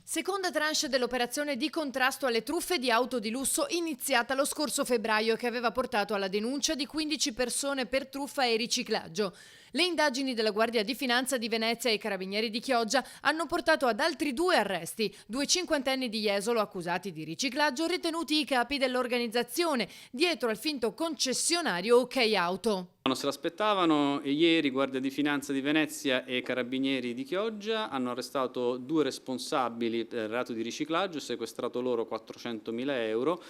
Seconda tranche dell'operazione di contrasto alle truffe di auto di lusso iniziata lo scorso febbraio, che aveva portato alla denuncia di 15 persone per truffa e riciclaggio. Le indagini della Guardia di Finanza di Venezia e i Carabinieri di Chioggia hanno portato ad altri 2 arresti, 2 cinquantenni di Jesolo accusati di riciclaggio, ritenuti i capi dell'organizzazione, dietro al finto concessionario OK Auto. Non se l'aspettavano e ieri Guardia di Finanza di Venezia e Carabinieri di Chioggia hanno arrestato 2 responsabili per reato di riciclaggio e sequestrato loro 400.000 euro,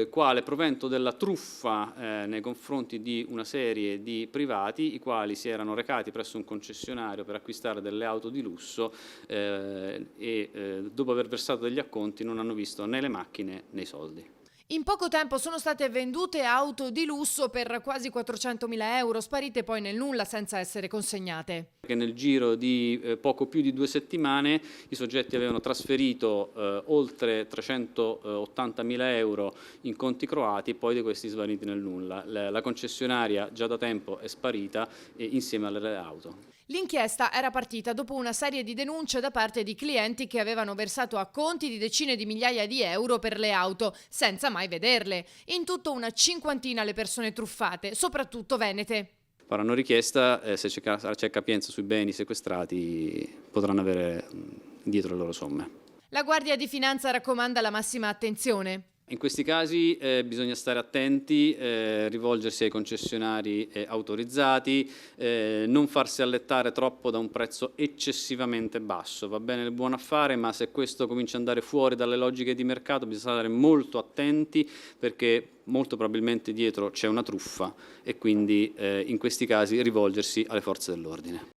quale provento della truffa nei confronti di una serie di privati, i quali si erano recati presso un concessionario per acquistare delle auto di lusso dopo aver versato degli acconti non hanno visto né le macchine né i soldi. In poco tempo sono state vendute auto di lusso per quasi 400.000 euro, sparite poi nel nulla senza essere consegnate. Nel giro di poco più di 2 settimane i soggetti avevano trasferito oltre 380.000 euro in conti croati e poi di questi svaniti nel nulla. La concessionaria già da tempo è sparita insieme alle auto. L'inchiesta era partita dopo una serie di denunce da parte di clienti che avevano versato acconti di decine di migliaia di euro per le auto, senza mai vederle. In tutto una cinquantina le persone truffate, soprattutto venete. Faranno richiesta, se c'è capienza sui beni sequestrati potranno avere indietro le loro somme. La Guardia di Finanza raccomanda la massima attenzione. In questi casi bisogna stare attenti, rivolgersi ai concessionari autorizzati, non farsi allettare troppo da un prezzo eccessivamente basso. Va bene il buon affare, ma se questo comincia ad andare fuori dalle logiche di mercato bisogna stare molto attenti, perché molto probabilmente dietro c'è una truffa e quindi in questi casi rivolgersi alle forze dell'ordine.